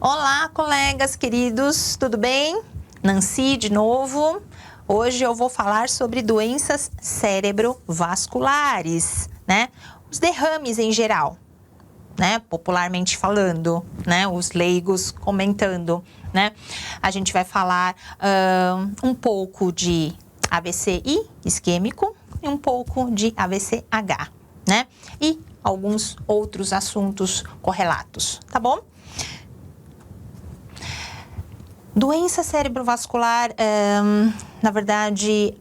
Olá, colegas queridos, tudo bem? Nancy de novo. Hoje eu vou falar sobre doenças cerebrovasculares, né? Os derrames em geral, né? Popularmente falando, né? Os leigos comentando, né? A gente vai falar um pouco de AVCI isquêmico e um pouco de AVCH, né? E alguns outros assuntos correlatos, tá bom? Doença cerebrovascular, na verdade,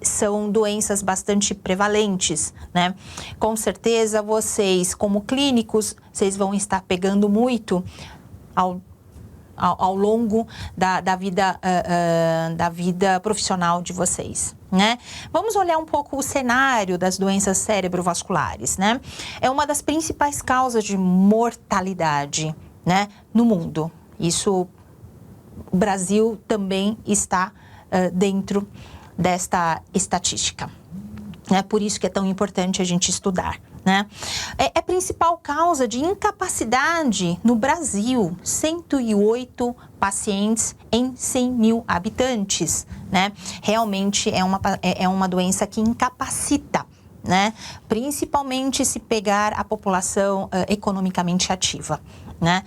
são doenças bastante prevalentes, né? Com certeza vocês, como clínicos, vocês vão estar pegando muito ao longo da vida profissional de vocês, né? Vamos olhar um pouco o cenário das doenças cerebrovasculares, né? É uma das principais causas de mortalidade, né, no mundo. Isso, o Brasil também está dentro desta estatística. É por isso que é tão importante a gente estudar, né? É a principal causa de incapacidade no Brasil, 108 pacientes em 100 mil habitantes, né? Realmente é uma doença que incapacita, né? Principalmente se pegar a população economicamente ativa, né?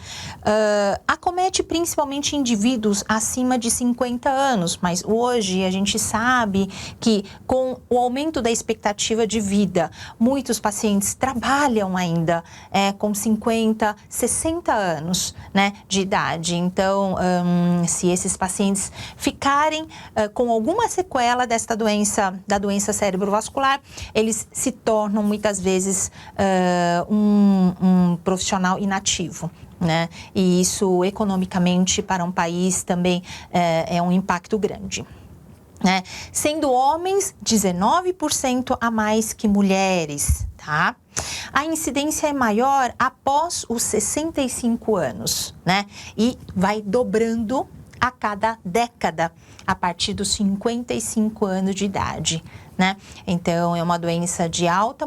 Acomete principalmente indivíduos acima de 50 anos, mas hoje a gente sabe que com o aumento da expectativa de vida, muitos pacientes trabalham ainda com 50, 60 anos, né, de idade. Então, se esses pacientes ficarem com alguma sequela desta doença, da doença cerebrovascular, eles se tornam muitas vezes um profissional inativo, né? E isso economicamente para um país também é um impacto grande, né? Sendo homens 19% a mais que mulheres, tá? A incidência é maior após os 65 anos, né? E vai dobrando a cada década, a partir dos 55 anos de idade, né? Então, é uma doença de alta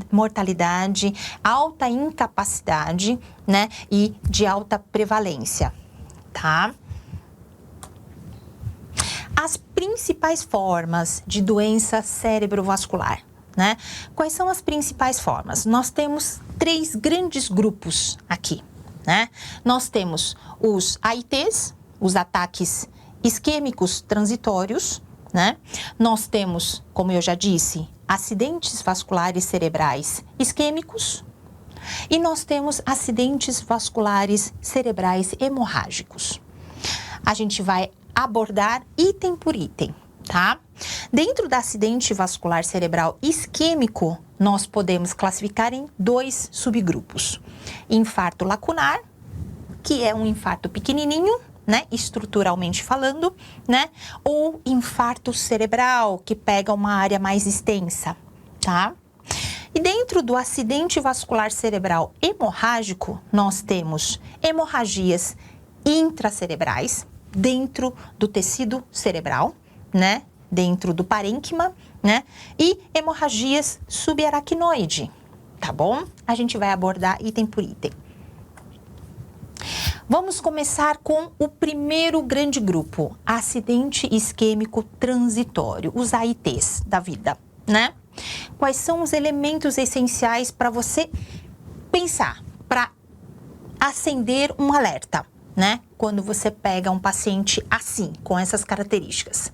mortalidade, alta incapacidade, né? E de alta prevalência, tá? As principais formas de doença cerebrovascular, né? Quais são as principais formas? Nós temos 3 grandes grupos aqui, né? Nós temos os AITs, os ataques isquêmicos transitórios, né? Nós temos, como eu já disse, acidentes vasculares cerebrais isquêmicos e nós temos acidentes vasculares cerebrais hemorrágicos. A gente vai abordar item por item, tá? Dentro do acidente vascular cerebral isquêmico, nós podemos classificar em 2 subgrupos. Infarto lacunar, que é um infarto pequenininho, né, estruturalmente falando, né, ou infarto cerebral, que pega uma área mais extensa, tá? E dentro do acidente vascular cerebral hemorrágico, nós temos hemorragias intracerebrais, dentro do tecido cerebral, né, dentro do parênquima, né, e hemorragias subaracnoide, tá bom? A gente vai abordar item por item. Vamos começar com o primeiro grande grupo, acidente isquêmico transitório, os AITs da vida, né? Quais são os elementos essenciais para você pensar, para acender um alerta, né? Quando você pega um paciente assim, com essas características.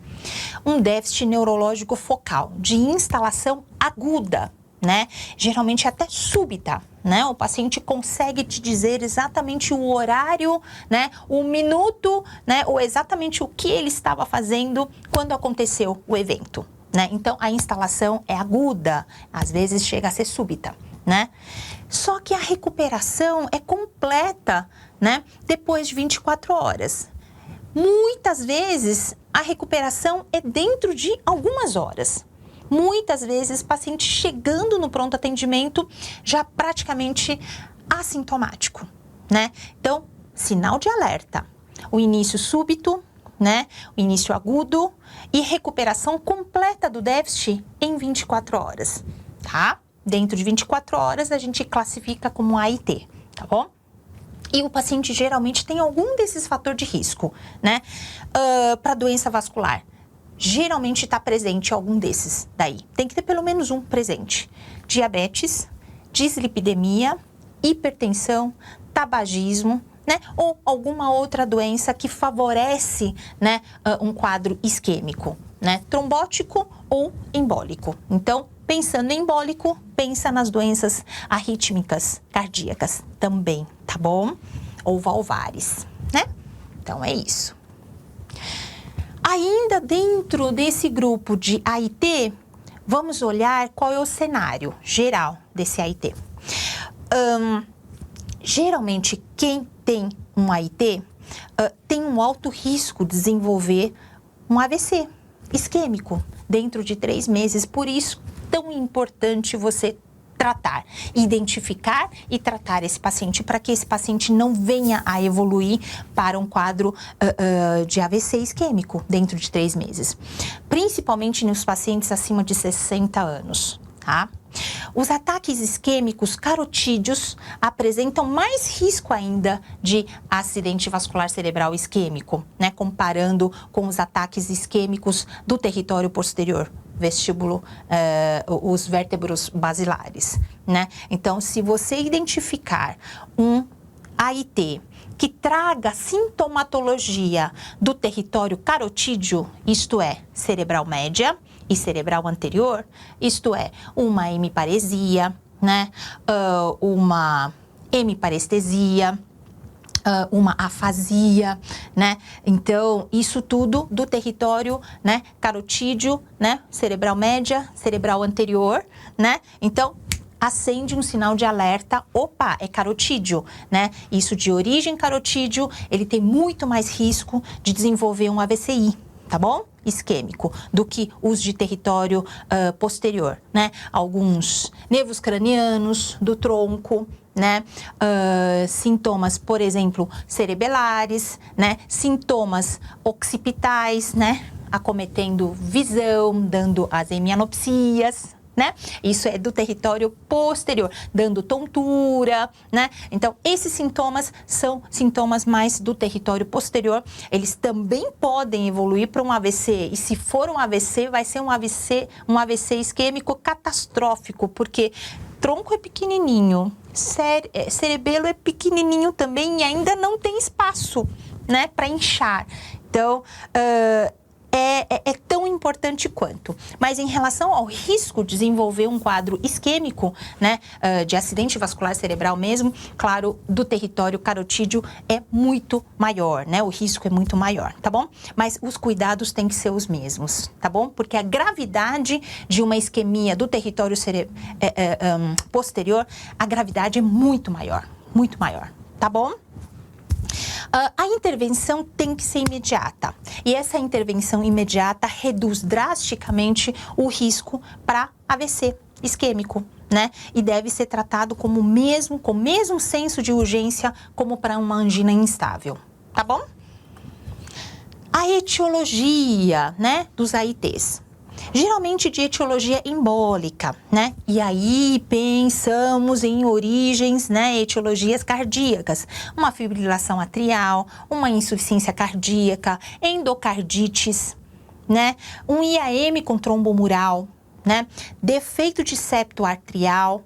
Um déficit neurológico focal, de instalação aguda, né? Geralmente até súbita, né? O paciente consegue te dizer exatamente o horário, né? O minuto, né? Ou exatamente o que ele estava fazendo quando aconteceu o evento, né? Então, a instalação é aguda, às vezes chega a ser súbita, né? Só que a recuperação é completa, né? Depois de 24 horas. Muitas vezes, a recuperação é dentro de algumas horas. Muitas vezes, paciente chegando no pronto atendimento já praticamente assintomático, né? Então, sinal de alerta. O início súbito, né? O início agudo e recuperação completa do déficit em 24 horas, tá? Dentro de 24 horas, a gente classifica como AIT, tá bom? E o paciente geralmente tem algum desses fatores de risco, né? Para doença vascular. Geralmente está presente algum desses daí. Tem que ter pelo menos um presente. Diabetes, dislipidemia, hipertensão, tabagismo, né? Ou alguma outra doença que favorece, né, um quadro isquêmico, né? Trombótico ou embólico. Então, pensando em embólico, pensa nas doenças arrítmicas cardíacas também, tá bom? Ou valvares, né? Então, é isso. Ainda dentro desse grupo de AIT, vamos olhar qual é o cenário geral desse AIT. Geralmente, quem tem um AIT tem um alto risco de desenvolver um AVC isquêmico dentro de 3 meses. Por isso, tão importante você tratar, identificar e tratar esse paciente para que esse paciente não venha a evoluir para um quadro de AVC isquêmico dentro de 3 meses. Principalmente nos pacientes acima de 60 anos, tá? Os ataques isquêmicos carotídeos apresentam mais risco ainda de acidente vascular cerebral isquêmico, né? Comparando com os ataques isquêmicos do território posterior, vestíbulo, os vértebros basilares, né? Então, se você identificar um AIT que traga sintomatologia do território carotídeo, isto é, cerebral média e cerebral anterior, isto é, uma hemiparesia, né? Uma hemiparestesia, uma afasia, né? Então, isso tudo do território, né, carotídeo, né, cerebral média, cerebral anterior, né? Então, acende um sinal de alerta, opa, é carotídeo, né? Isso de origem carotídeo, ele tem muito mais risco de desenvolver um AVCI, tá bom? Isquêmico, do que os de território posterior, né? Alguns nervos cranianos do tronco, né? Sintomas, por exemplo, cerebelares, né? Sintomas occipitais, né? Acometendo visão, dando as hemianopsias, né? Isso é do território posterior, dando tontura, né? Então, esses sintomas são sintomas mais do território posterior. Eles também podem evoluir para um AVC. E se for um AVC, vai ser um AVC isquêmico catastrófico, porque tronco é pequenininho, cerebelo é pequenininho também e ainda não tem espaço, né, para inchar. Então, é tão importante quanto. Mas em relação ao risco de desenvolver um quadro isquêmico, né, de acidente vascular cerebral mesmo, claro, do território carotídeo é muito maior, né? O risco é muito maior, tá bom? Mas os cuidados têm que ser os mesmos, tá bom? Porque a gravidade de uma isquemia do território posterior, a gravidade é muito maior, tá bom? A intervenção tem que ser imediata e essa intervenção imediata reduz drasticamente o risco para AVC isquêmico, né? E deve ser tratado com o mesmo senso de urgência como para uma angina instável, tá bom? A etiologia, né, dos AITs. Geralmente de etiologia embólica, né? E aí pensamos em origens, né, etiologias cardíacas, uma fibrilação atrial, uma insuficiência cardíaca, endocardites, né? Um IAM com trombomural, né? Defeito de septo arterial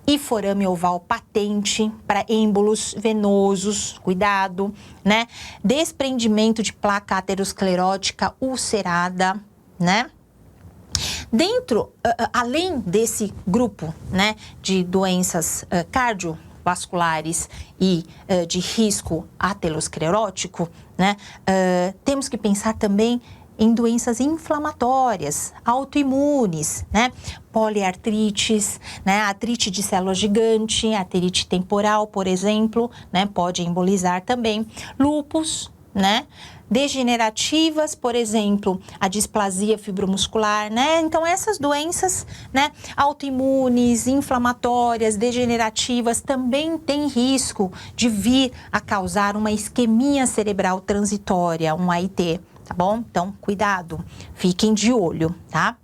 e forame oval patente para êmbolos venosos, cuidado, né? Desprendimento de placa aterosclerótica ulcerada, né? Dentro, além desse grupo, né, de doenças cardiovasculares e de risco aterosclerótico, né, temos que pensar também em doenças inflamatórias, autoimunes, né? Poliartrites, né? Artrite de célula gigante, arterite temporal, por exemplo, né? Pode embolizar também. Lúpus, né? Degenerativas, por exemplo, a displasia fibromuscular, né? Então, essas doenças, né, autoimunes, inflamatórias, degenerativas, também têm risco de vir a causar uma isquemia cerebral transitória, um AIT, tá bom? Então, cuidado, fiquem de olho, tá?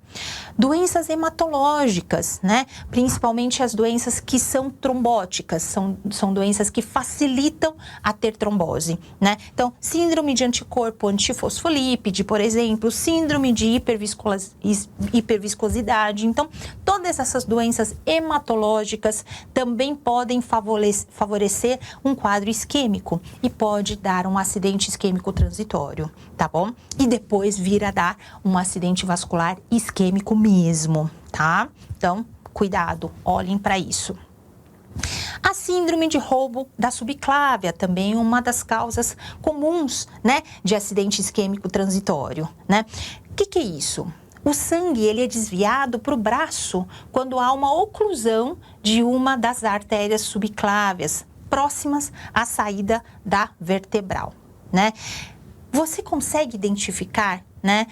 Doenças hematológicas, né? Principalmente as doenças que são trombóticas, são doenças que facilitam a ter trombose, né? Então, síndrome de anticorpo antifosfolípide, por exemplo, síndrome de hiperviscosidade. Então, todas essas doenças hematológicas também podem favorecer um quadro isquêmico e pode dar um acidente isquêmico transitório, tá bom? E depois vir a dar um acidente vascular isquêmico mesmo, tá? Então, cuidado, olhem para isso. A síndrome de roubo da subclávia, também uma das causas comuns, né, de acidente isquêmico transitório, né? O que é isso? O sangue, ele é desviado para o braço quando há uma oclusão de uma das artérias subclávias próximas à saída da vertebral, né? Você consegue identificar, né,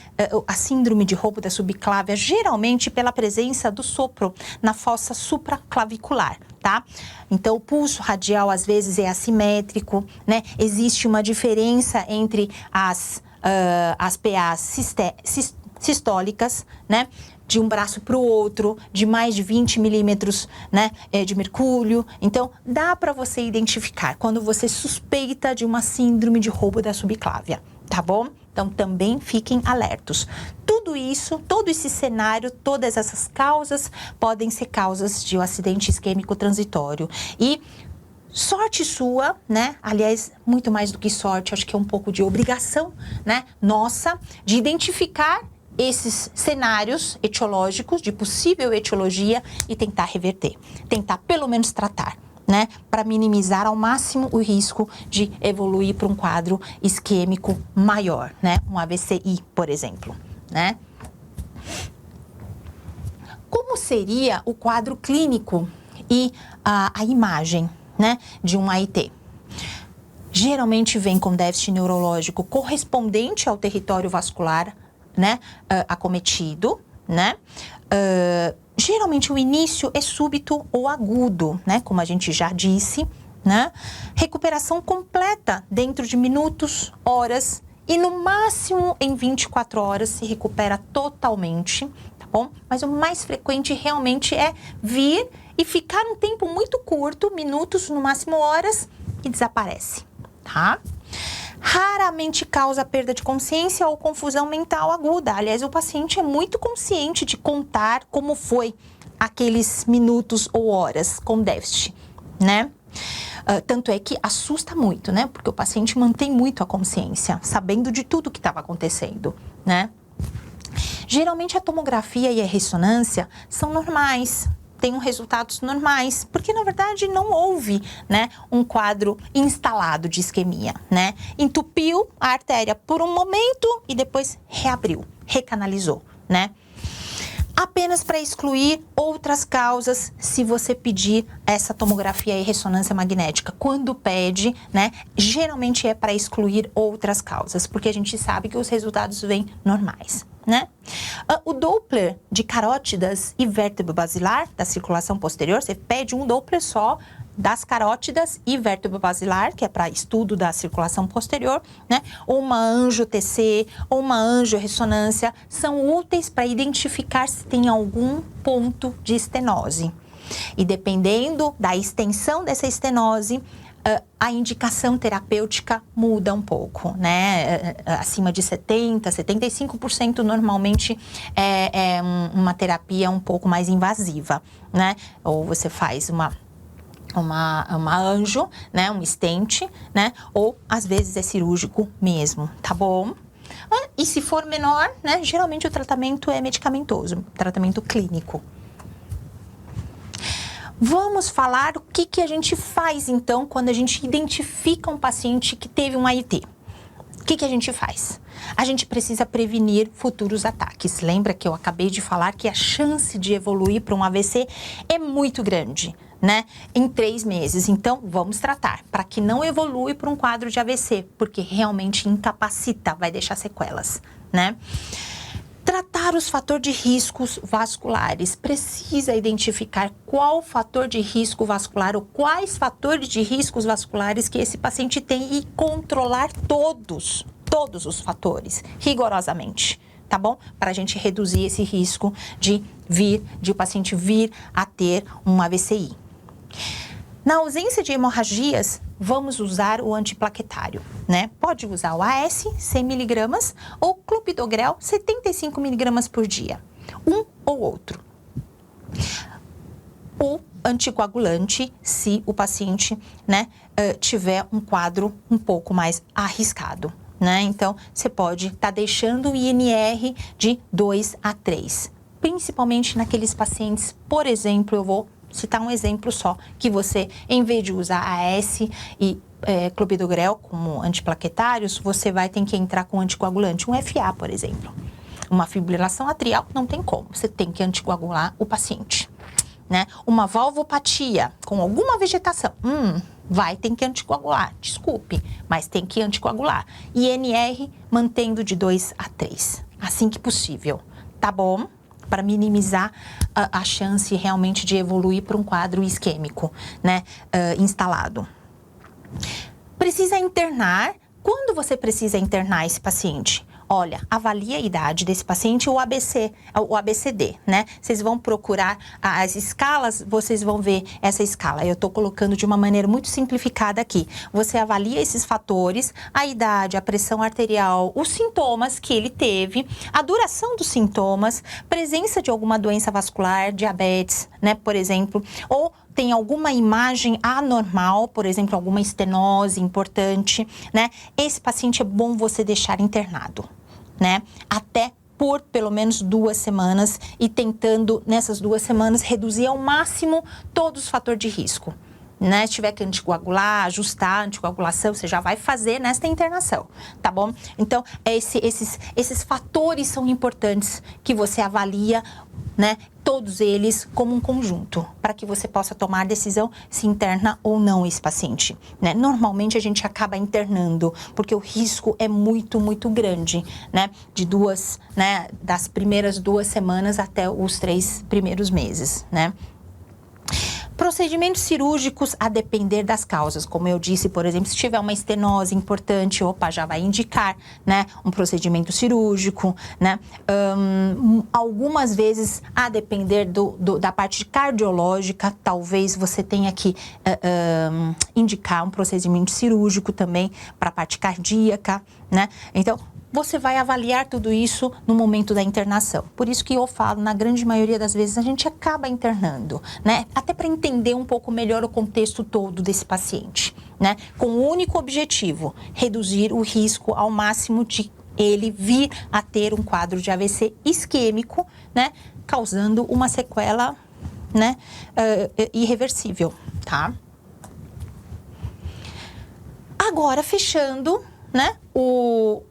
a síndrome de roubo da subclávia geralmente pela presença do sopro na fossa supraclavicular, tá? Então, o pulso radial às vezes é assimétrico, né? Existe uma diferença entre as PAs sistólicas, né? De um braço para o outro, de mais de 20 milímetros, né, de mercúrio. Então, dá para você identificar quando você suspeita de uma síndrome de roubo da subclávia, tá bom? Então, também fiquem alertos. Tudo isso, todo esse cenário, todas essas causas podem ser causas de um acidente isquêmico transitório. E sorte sua, né? Aliás, muito mais do que sorte, acho que é um pouco de obrigação, né, nossa, de identificar esses cenários etiológicos, de possível etiologia e tentar reverter, tentar pelo menos tratar, né, para minimizar ao máximo o risco de evoluir para um quadro isquêmico maior, né, um AVCI, por exemplo, né. Como seria o quadro clínico e a imagem, né, de um AIT? Geralmente vem com déficit neurológico correspondente ao território vascular, né, acometido, né, geralmente o início é súbito ou agudo, né, como a gente já disse, né, recuperação completa dentro de minutos, horas e no máximo em 24 horas se recupera totalmente, tá bom? Mas o mais frequente realmente é vir e ficar um tempo muito curto, minutos, no máximo horas, e desaparece, tá? Raramente causa perda de consciência ou confusão mental aguda. Aliás, o paciente é muito consciente de contar como foi aqueles minutos ou horas com déficit, né? Tanto é que assusta muito, né? Porque o paciente mantém muito a consciência, sabendo de tudo que estava acontecendo, né? Geralmente a tomografia e a ressonância são normais, têm resultados normais, porque na verdade não houve, né, um quadro instalado de isquemia, né? Entupiu a artéria por um momento e depois reabriu, recanalizou, né? Apenas para excluir outras causas, se você pedir essa tomografia e ressonância magnética. Quando pede, né, geralmente é para excluir outras causas, porque a gente sabe que os resultados vêm normais, né? O Doppler de carótidas e vértebro basilar da circulação posterior, você pede um Doppler só das carótidas e vértebro basilar, que é para estudo da circulação posterior, né? Ou uma angio-TC, ou uma angio-ressonância, são úteis para identificar se tem algum ponto de estenose. E dependendo da extensão dessa estenose, a indicação terapêutica muda um pouco, né? Acima de 70%, 75% normalmente é uma terapia um pouco mais invasiva, né? Ou você faz uma anjo, né, um stent, né, ou às vezes é cirúrgico mesmo, tá bom? E se for menor, né, geralmente o tratamento é medicamentoso, tratamento clínico. Vamos falar o que a gente faz então quando a gente identifica um paciente que teve um AIT. O que a gente faz? A gente precisa prevenir futuros ataques. Lembra que eu acabei de falar que a chance de evoluir para um AVC é muito grande, né? Em 3 meses. Então, vamos tratar para que não evolui para um quadro de AVC, porque realmente incapacita, vai deixar sequelas, né? Tratar os fatores de riscos vasculares. Precisa identificar qual fator de risco vascular ou quais fatores de riscos vasculares que esse paciente tem e controlar todos os fatores, rigorosamente, tá bom? Para a gente reduzir esse risco de o paciente vir a ter um AVCI. Na ausência de hemorragias, vamos usar o antiplaquetário, né? Pode usar o AS, 100 mg, ou clopidogrel, 75 mg por dia. Um ou outro. O anticoagulante, se o paciente, né, tiver um quadro um pouco mais arriscado, né? Então, você pode estar deixando o INR de 2 a 3, principalmente naqueles pacientes, por exemplo, eu vou citar um exemplo só, que você, em vez de usar AS e clopidogrel como antiplaquetários, você vai ter que entrar com anticoagulante, um FA, por exemplo. Uma fibrilação atrial, não tem como, você tem que anticoagular o paciente, né? Uma valvopatia com alguma vegetação, vai ter que anticoagular, desculpe, mas tem que anticoagular. INR mantendo de 2 a 3, assim que possível, tá bom? Para minimizar a chance realmente de evoluir para um quadro isquêmico, né, instalado. Precisa internar. Quando você precisa internar esse paciente? Olha, avalie a idade desse paciente, o ABCD, né? Vocês vão procurar as escalas, vocês vão ver essa escala. Eu estou colocando de uma maneira muito simplificada aqui. Você avalia esses fatores, a idade, a pressão arterial, os sintomas que ele teve, a duração dos sintomas, presença de alguma doença vascular, diabetes, né, por exemplo, ou tem alguma imagem anormal, por exemplo, alguma estenose importante, né? Esse paciente é bom você deixar internado, né? Até por pelo menos 2 semanas e tentando, nessas 2 semanas, reduzir ao máximo todos os fatores de risco. Né? Se tiver que anticoagular, ajustar a anticoagulação, você já vai fazer nesta internação, tá bom? Então, esses fatores são importantes que você avalia, né? Todos eles como um conjunto, para que você possa tomar a decisão se interna ou não esse paciente, né? Normalmente a gente acaba internando, porque o risco é muito, muito grande, né? Das primeiras 2 semanas até os 3 primeiros meses, né? Procedimentos cirúrgicos a depender das causas. Como eu disse, por exemplo, se tiver uma estenose importante, já vai indicar, né, um procedimento cirúrgico, né? Algumas vezes, a depender da parte cardiológica, talvez você tenha que indicar um procedimento cirúrgico também para a parte cardíaca, né? Então, você vai avaliar tudo isso no momento da internação. Por isso que eu falo, na grande maioria das vezes, a gente acaba internando, né? Até para entender um pouco melhor o contexto todo desse paciente, né? Com o único objetivo, reduzir o risco ao máximo de ele vir a ter um quadro de AVC isquêmico, né? Causando uma sequela, né? Irreversível, tá? Agora, fechando, né? O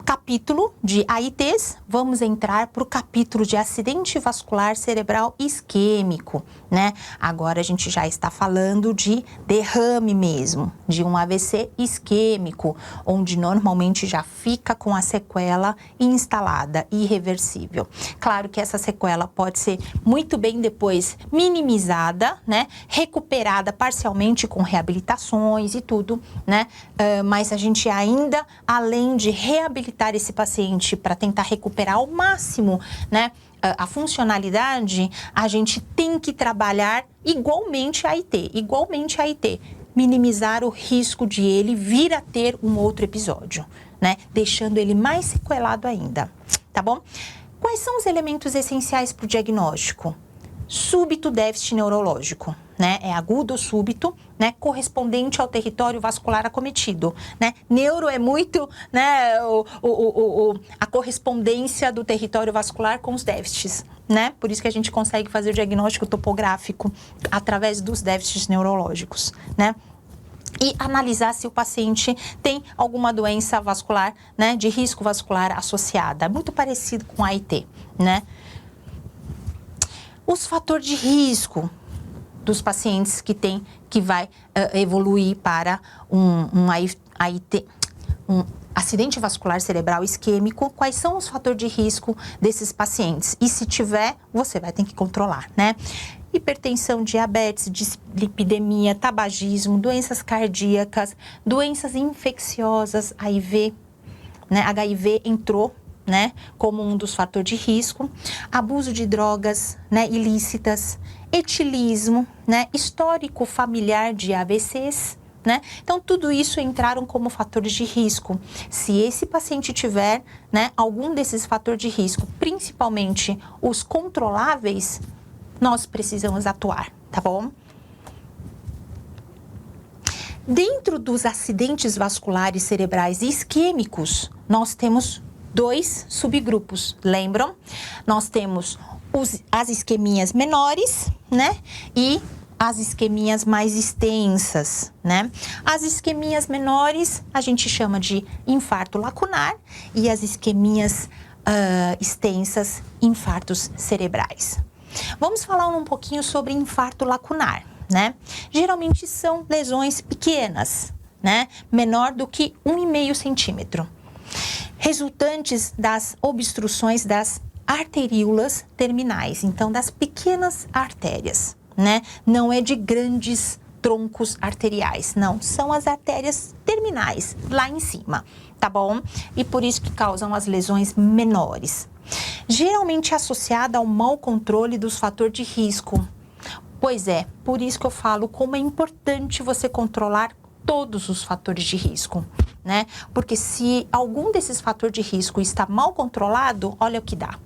capítulo de AITs, vamos entrar para o capítulo de acidente vascular cerebral isquêmico, né? Agora a gente já está falando de derrame mesmo, de um AVC isquêmico, onde normalmente já fica com a sequela instalada, irreversível. Claro que essa sequela pode ser muito bem depois minimizada, né? Recuperada parcialmente com reabilitações e tudo, né? Mas a gente ainda, além de reabilitar esse paciente para tentar recuperar ao máximo, né, a funcionalidade, a gente tem que trabalhar igualmente a AIT, minimizar o risco de ele vir a ter um outro episódio, né, deixando ele mais sequelado ainda, tá bom? Quais são os elementos essenciais para o diagnóstico? Súbito déficit neurológico, né? É agudo ou súbito, né? Correspondente ao território vascular acometido, né? Neuro é muito, né? A correspondência do território vascular com os déficits, né? Por isso que a gente consegue fazer o diagnóstico topográfico através dos déficits neurológicos, né? E analisar se o paciente tem alguma doença vascular, né? De risco vascular associada, muito parecido com a AIT, né? Os fatores de risco dos pacientes que vai evoluir para um AIT, um acidente vascular cerebral isquêmico, quais são os fatores de risco desses pacientes? E se tiver, você vai ter que controlar, né? Hipertensão, diabetes, dislipidemia, tabagismo, doenças cardíacas, doenças infecciosas, HIV, né? HIV entrou, né, como um dos fatores de risco, abuso de drogas, né, ilícitas, etilismo, né, histórico familiar de AVCs, né? Então, tudo isso entraram como fatores de risco. Se esse paciente tiver, né, algum desses fatores de risco, principalmente os controláveis, nós precisamos atuar, tá bom? Dentro dos acidentes vasculares cerebrais isquêmicos, nós temos 2 subgrupos, lembram? Nós temos as isquemias menores, né? E as isquemias mais extensas, né? As isquemias menores a gente chama de infarto lacunar e as isquemias extensas, infartos cerebrais. Vamos falar um pouquinho sobre infarto lacunar, né? Geralmente são lesões pequenas, né? Menor do que 1,5 centímetro, resultantes das obstruções das arteríolas terminais, então das pequenas artérias, né? Não é de grandes troncos arteriais, não, são as artérias terminais lá em cima, tá bom? E por isso que causam as lesões menores. Geralmente associada ao mau controle dos fatores de risco. Pois é, por isso que eu falo como é importante você controlar todos os fatores de risco, né? Porque se algum desses fatores de risco está mal controlado, olha o que dá,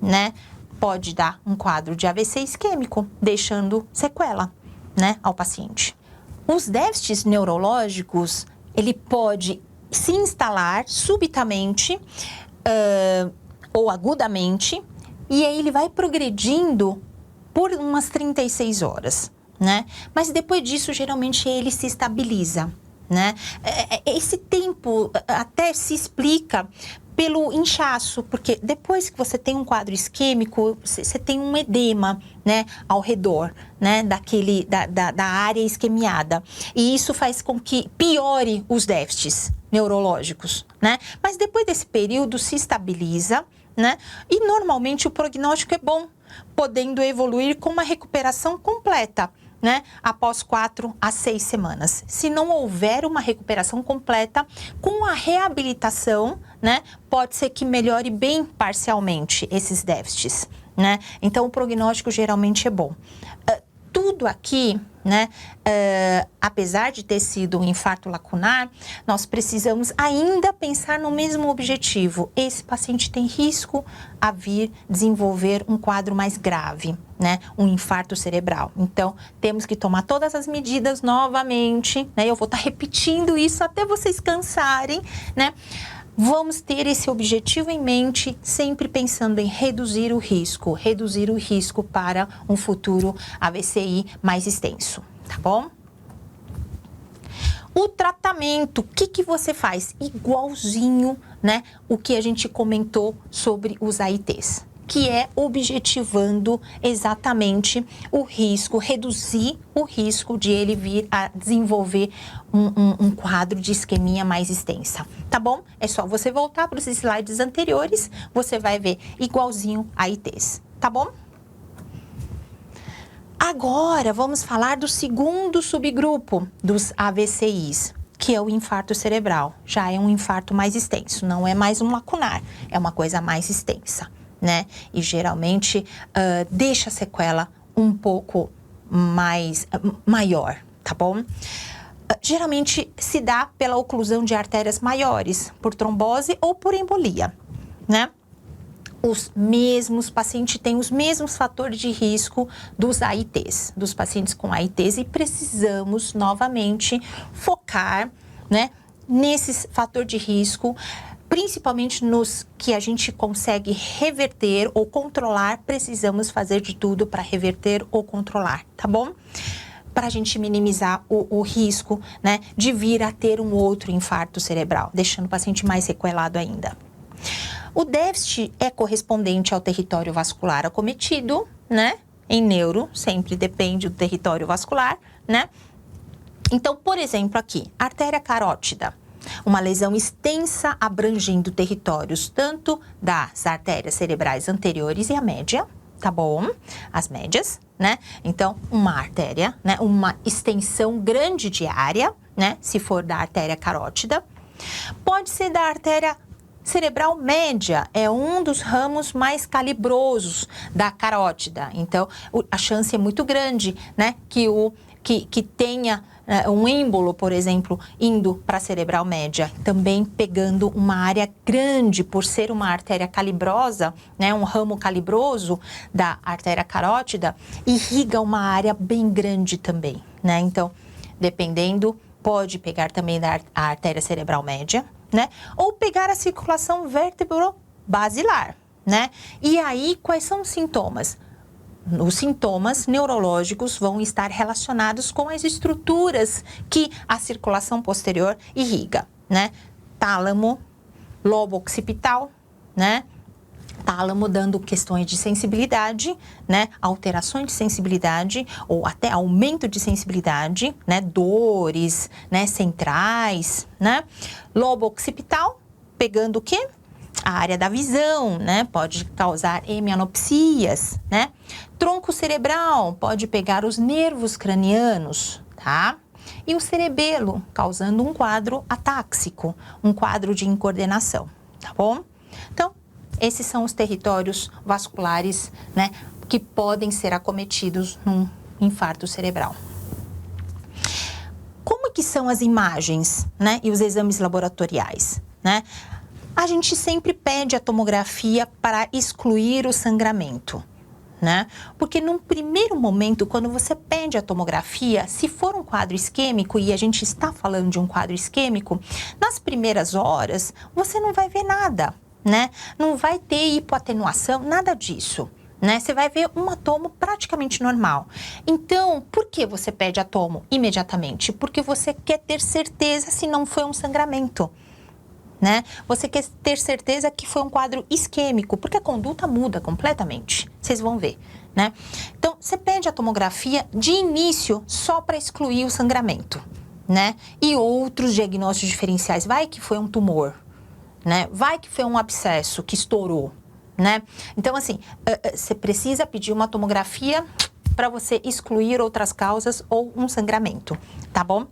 né? Pode dar um quadro de AVC isquêmico, deixando sequela, né, ao paciente. Os déficits neurológicos, ele pode se instalar subitamente ou agudamente, e aí ele vai progredindo por umas 36 horas, né? Mas depois disso, geralmente, ele se estabiliza, né? Esse tempo até se explica pelo inchaço, porque depois que você tem um quadro isquêmico, você tem um edema, né, ao redor, né, da área isquemiada. E isso faz com que piore os déficits neurológicos, né? Mas depois desse período se estabiliza, né? E normalmente o prognóstico é bom, podendo evoluir com uma recuperação completa, né? Após 4 a 6 semanas. Se não houver uma recuperação completa, com a reabilitação, né? Pode ser que melhore bem parcialmente esses déficits, né? Então, o prognóstico geralmente é bom. Tudo aqui, né, apesar de ter sido um infarto lacunar, nós precisamos ainda pensar no mesmo objetivo. Esse paciente tem risco a vir desenvolver um quadro mais grave, né, um infarto cerebral. Então, temos que tomar todas as medidas novamente, né, eu vou estar repetindo isso até vocês cansarem, né. Vamos ter esse objetivo em mente, sempre pensando em reduzir o risco para um futuro AVCI mais extenso, tá bom? O tratamento, o que você faz? Igualzinho, né, o que a gente comentou sobre os AITs, que é objetivando exatamente o risco, reduzir o risco de ele vir a desenvolver um quadro de isquemia mais extensa, tá bom? É só você voltar para os slides anteriores, você vai ver igualzinho a AITs, tá bom? Agora, vamos falar do segundo subgrupo dos AVCIs, que é o infarto cerebral. Já é um infarto mais extenso, não é mais um lacunar, é uma coisa mais extensa, né? E geralmente deixa a sequela um pouco maior, tá bom? Geralmente se dá pela oclusão de artérias maiores, por trombose ou por embolia, né? Os pacientes têm os mesmos fatores de risco dos AITs, dos pacientes com AITs, e precisamos novamente focar, né, nesses fatores de risco, principalmente nos que a gente consegue reverter ou controlar. Precisamos fazer de tudo para reverter ou controlar, tá bom? Para a gente minimizar o risco, né, de vir a ter um outro infarto cerebral, deixando o paciente mais sequelado ainda. O déficit é correspondente ao território vascular acometido, né? Em neuro, sempre depende do território vascular, né? Então, por exemplo, aqui, artéria carótida, uma lesão extensa abrangendo territórios tanto das artérias cerebrais anteriores e a média, tá bom? As médias, né? Então, uma artéria, né? Uma extensão grande de área, né? Se for da artéria carótida. Pode ser da artéria cerebral média é um dos ramos mais calibrosos da carótida. Então, a chance é muito grande, né, que tenha um êmbolo, por exemplo, indo para a cerebral média, também pegando uma área grande, por ser uma artéria calibrosa, né, um ramo calibroso da artéria carótida, irriga uma área bem grande também, né? Então, dependendo, pode pegar também a artéria cerebral média, né? Ou pegar a circulação vértebro-basilar, né? E aí, quais são os sintomas? Os sintomas neurológicos vão estar relacionados com as estruturas que a circulação posterior irriga, né? Tálamo, lobo occipital, né? Tálamo dando questões de sensibilidade, né? Alterações de sensibilidade ou até aumento de sensibilidade, né? Dores, né? Centrais, né? Lobo occipital, pegando o quê? A área da visão, né? Pode causar hemianopsias, né? Tronco cerebral pode pegar os nervos cranianos, tá? E o cerebelo, causando um quadro atáxico, um quadro de incoordenação, tá bom? Então, esses são os territórios vasculares, né? Que podem ser acometidos num infarto cerebral. Como que são as imagens, né? E os exames laboratoriais, né? A gente sempre pede a tomografia para excluir o sangramento, né? Porque num primeiro momento, quando você pede a tomografia, se for um quadro isquêmico, e a gente está falando de um quadro isquêmico, nas primeiras horas você não vai ver nada, né? Não vai ter hipoatenuação, nada disso, né? Você vai ver um atomo praticamente normal. Então, por que você pede a tomo imediatamente? Porque você quer ter certeza se não foi um sangramento, né? Você quer ter certeza que foi um quadro isquêmico, porque a conduta muda completamente. Vocês vão ver, né? Então, você pede a tomografia de início só para excluir o sangramento, né? E outros diagnósticos diferenciais. Vai que foi um tumor, né? Vai que foi um abscesso que estourou, né? Então, assim, você precisa pedir uma tomografia para você excluir outras causas ou um sangramento, tá bom?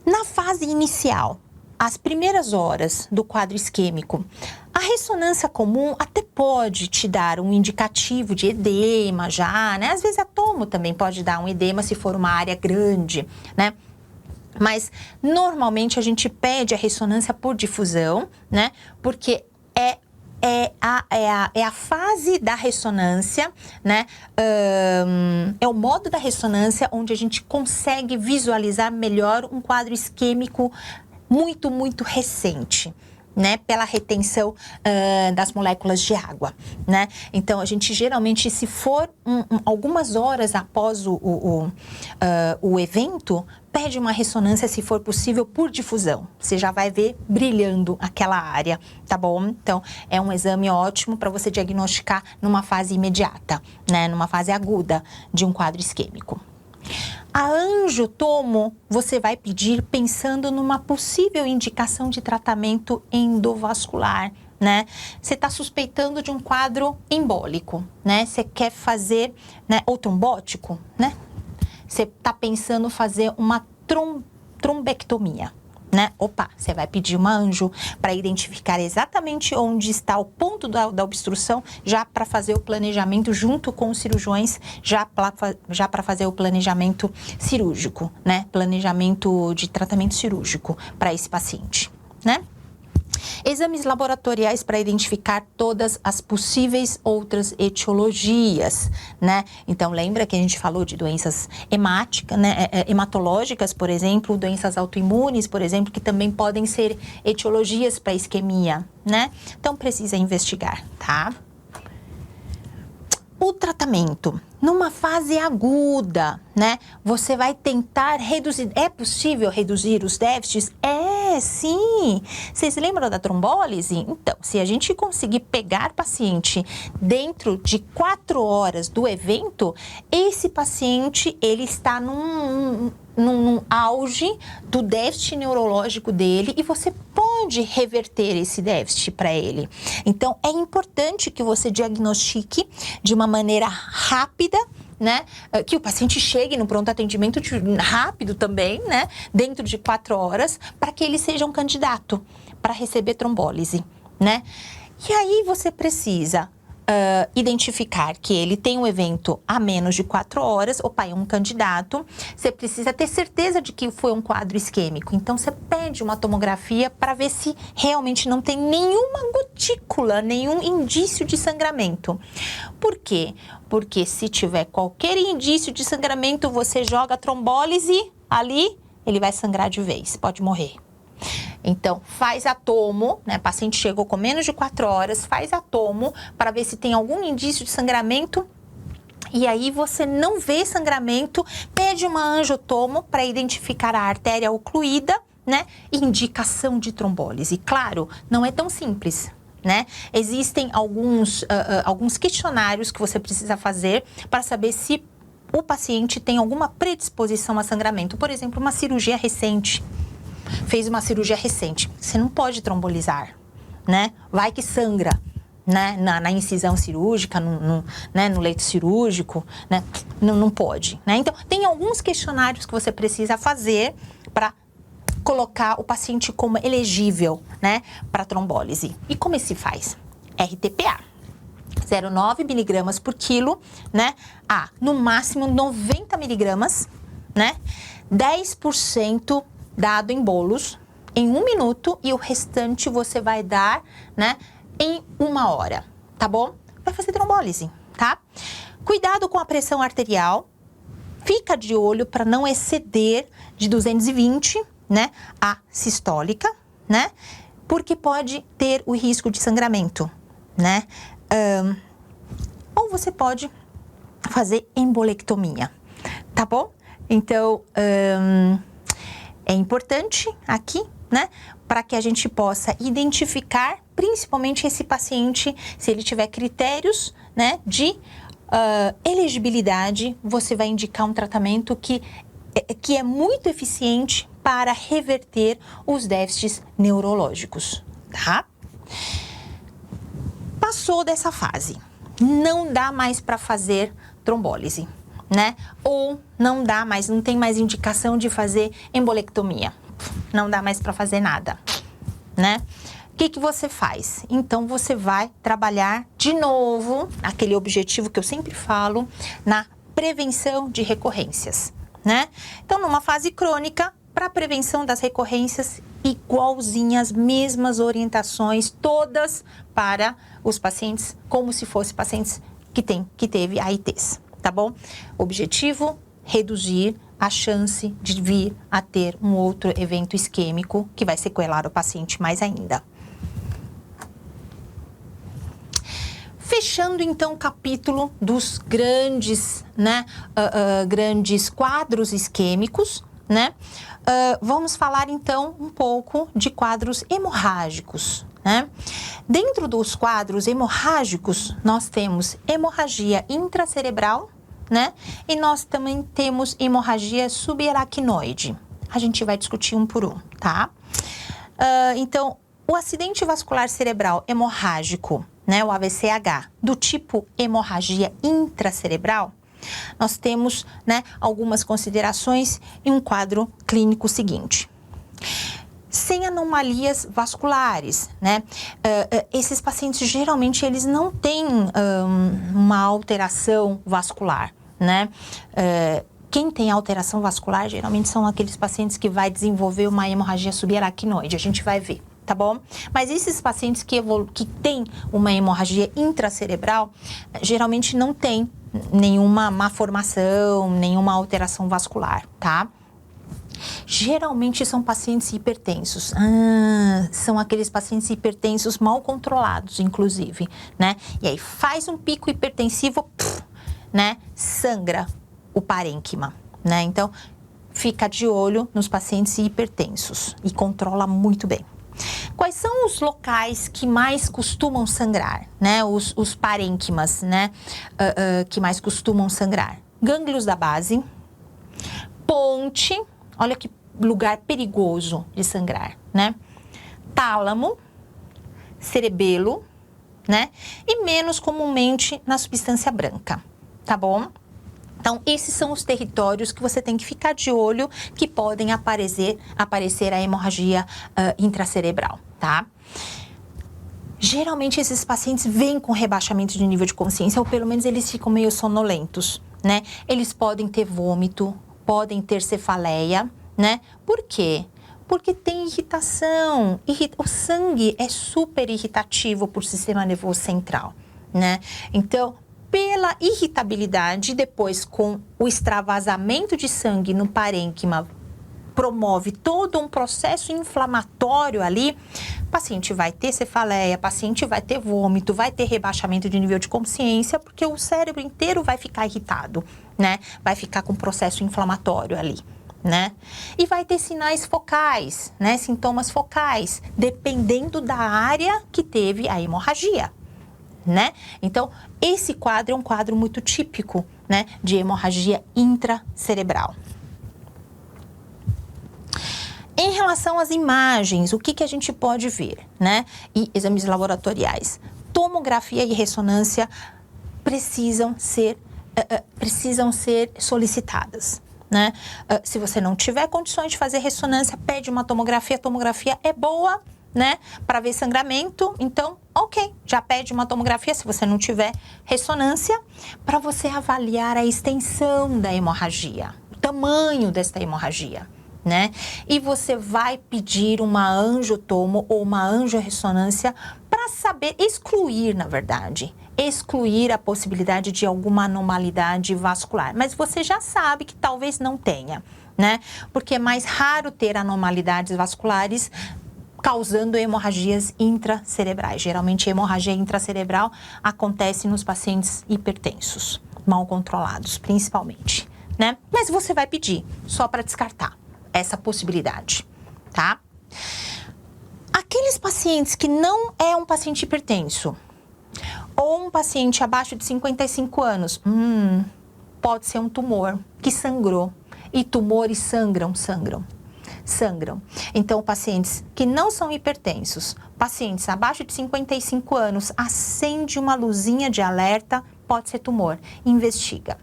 Na fase inicial, as primeiras horas do quadro isquêmico, a ressonância comum até pode te dar um indicativo de edema já, né? Às vezes a tomo também pode dar um edema se for uma área grande, né? Mas normalmente a gente pede a ressonância por difusão, né? Porque é a fase da ressonância, né? É o modo da ressonância onde a gente consegue visualizar melhor um quadro isquêmico muito recente, né, pela retenção das moléculas de água, né? Então, a gente geralmente, se for algumas horas após o evento, pede uma ressonância, se for possível, por difusão. Você já vai ver brilhando aquela área, tá bom? Então, é um exame ótimo para você diagnosticar numa fase imediata, né, numa fase aguda de um quadro isquêmico. A angiotomo você vai pedir pensando numa possível indicação de tratamento endovascular, né? Você está suspeitando de um quadro embólico, né? Você quer fazer, né, ou trombótico, né? Você está pensando fazer uma trombectomia, né? Opa, você vai pedir uma anjo para identificar exatamente onde está o ponto da obstrução, já para fazer o planejamento junto com os cirurgiões, já para fazer o planejamento cirúrgico, né? Planejamento de tratamento cirúrgico para esse paciente, né? Exames laboratoriais para identificar todas as possíveis outras etiologias, né? Então, lembra que a gente falou de doenças hemáticas, né? Hematológicas, por exemplo, doenças autoimunes, por exemplo, que também podem ser etiologias para isquemia, né? Então, precisa investigar, tá? O tratamento, numa fase aguda, né? Você vai tentar reduzir. É possível reduzir os déficits? Sim. Vocês lembram da trombólise? Então, se a gente conseguir pegar paciente dentro de 4 horas do evento, esse paciente, ele está num auge do déficit neurológico dele e você pode reverter esse déficit para ele. Então, é importante que você diagnostique de uma maneira rápida, né, que o paciente chegue no pronto atendimento rápido também, né, dentro de 4 horas, para que ele seja um candidato para receber trombólise, né? E aí você precisa identificar que ele tem um evento a menos de 4 horas, opa, é um candidato, você precisa ter certeza de que foi um quadro isquêmico. Então, você pede uma tomografia para ver se realmente não tem nenhuma gotícula, nenhum indício de sangramento. Por quê? Porque se tiver qualquer indício de sangramento, você joga a trombólise ali, ele vai sangrar de vez, pode morrer. Então, faz a tomo, né? O paciente chegou com menos de 4 horas, faz a tomo para ver se tem algum indício de sangramento. E aí você não vê sangramento, pede uma angiotomo para identificar a artéria ocluída, né? Indicação de trombólise. Claro, não é tão simples, né? Existem alguns questionários que você precisa fazer para saber se o paciente tem alguma predisposição a sangramento. Por exemplo, uma cirurgia recente. Fez uma cirurgia recente, você não pode trombolizar, né? Vai que sangra, né? Na incisão cirúrgica, no leito cirúrgico, né? Não pode, né? Então, tem alguns questionários que você precisa fazer para colocar o paciente como elegível, né? Para trombólise. E como se faz? RTPA. 0,9 miligramas por quilo, né? No máximo 90 miligramas, né? 10% dado em bolos em 1 minuto e o restante você vai dar, né, em 1 hora, tá bom? Vai fazer trombólise, tá? Cuidado com a pressão arterial, fica de olho para não exceder de 220, né, a sistólica, né? Porque pode ter o risco de sangramento, né? Ou você pode fazer embolectomia, tá bom? Então, é importante aqui, né, para que a gente possa identificar, principalmente esse paciente, se ele tiver critérios, né, de elegibilidade, você vai indicar um tratamento que é muito eficiente para reverter os déficits neurológicos, tá? Passou dessa fase, não dá mais para fazer trombólise, né? Ou não dá mais, não tem mais indicação de fazer embolectomia. Não dá mais para fazer nada, né? O que você faz? Então, você vai trabalhar de novo, aquele objetivo que eu sempre falo, na prevenção de recorrências, né? Então, numa fase crônica, para prevenção das recorrências, igualzinho as mesmas orientações, todas para os pacientes, como se fossem pacientes que teve AITs. Tá bom? Objetivo, reduzir a chance de vir a ter um outro evento isquêmico que vai sequelar o paciente mais ainda. Fechando então o capítulo dos grandes, né, grandes quadros isquêmicos, né? Vamos falar então um pouco de quadros hemorrágicos, né? Dentro dos quadros hemorrágicos, nós temos hemorragia intracerebral, né? E nós também temos hemorragia subaracnoide. A gente vai discutir um por um, tá? Então, o acidente vascular cerebral hemorrágico, né? O AVCH, do tipo hemorragia intracerebral, nós temos, né, algumas considerações em um quadro clínico seguinte. Sem anomalias vasculares, né? Esses pacientes, geralmente, eles não têm uma alteração vascular, né? Quem tem alteração vascular, geralmente, são aqueles pacientes que vai desenvolver uma hemorragia subaracnoide, a gente vai ver, tá bom? Mas esses pacientes que têm uma hemorragia intracerebral, geralmente não tem nenhuma má formação, nenhuma alteração vascular, tá? Geralmente são pacientes hipertensos. São aqueles pacientes hipertensos mal controlados, inclusive, né? E aí faz um pico hipertensivo, né? Sangra o parênquima, né? Então, fica de olho nos pacientes hipertensos e controla muito bem. Quais são os locais que mais costumam sangrar, né? Os parênquimas, né? Que mais costumam sangrar? Gânglios da base, ponte. Olha que lugar perigoso de sangrar, né? Tálamo, cerebelo, né? E menos comumente na substância branca, tá bom? Então, esses são os territórios que você tem que ficar de olho, que podem aparecer a hemorragia intracerebral, tá? Geralmente, esses pacientes vêm com rebaixamento de nível de consciência, ou pelo menos eles ficam meio sonolentos, né? Eles podem ter vômito, podem ter cefaleia, né? Por quê? Porque tem irritação. O sangue é super irritativo por sistema nervoso central, né? Então, pela irritabilidade, depois com o extravasamento de sangue no parênquima, promove todo um processo inflamatório ali, o paciente vai ter cefaleia, o paciente vai ter vômito, vai ter rebaixamento de nível de consciência, porque o cérebro inteiro vai ficar irritado, né? Vai ficar com processo inflamatório ali, né? E vai ter sinais focais, né? Sintomas focais, dependendo da área que teve a hemorragia, né? Então, esse quadro é um quadro muito típico, né, de hemorragia intracerebral. Em relação às imagens, o que a gente pode ver, né? E exames laboratoriais. Tomografia e ressonância precisam ser solicitadas, né? Se você não tiver condições de fazer ressonância, pede uma tomografia. A tomografia é boa, né, para ver sangramento, então, ok, já pede uma tomografia se você não tiver ressonância, para você avaliar a extensão da hemorragia, o tamanho desta hemorragia, né? E você vai pedir uma angiotomo ou uma angiorressonância para saber excluir, na verdade, excluir a possibilidade de alguma anormalidade vascular, mas você já sabe que talvez não tenha, né? Porque é mais raro ter anormalidades vasculares causando hemorragias intracerebrais. Geralmente, a hemorragia intracerebral acontece nos pacientes hipertensos, mal controlados, principalmente, né? Mas você vai pedir, só para descartar essa possibilidade, tá? Aqueles pacientes que não é um paciente hipertenso, ou um paciente abaixo de 55 anos, pode ser um tumor que sangrou, e tumores sangram. Então, pacientes que não são hipertensos, pacientes abaixo de 55 anos, acende uma luzinha de alerta, pode ser tumor, investiga,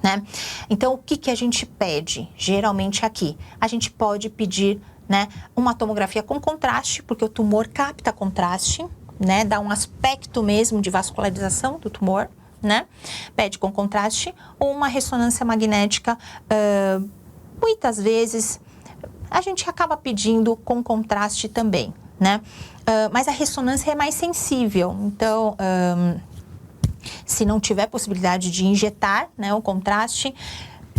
né? Então, o que a gente pede? Geralmente aqui, a gente pode pedir, né, uma tomografia com contraste, porque o tumor capta contraste, né, dá um aspecto mesmo de vascularização do tumor, né? Pede com contraste, ou uma ressonância magnética, muitas vezes a gente acaba pedindo com contraste também, né? Mas a ressonância é mais sensível, então, se não tiver possibilidade de injetar, né, o contraste,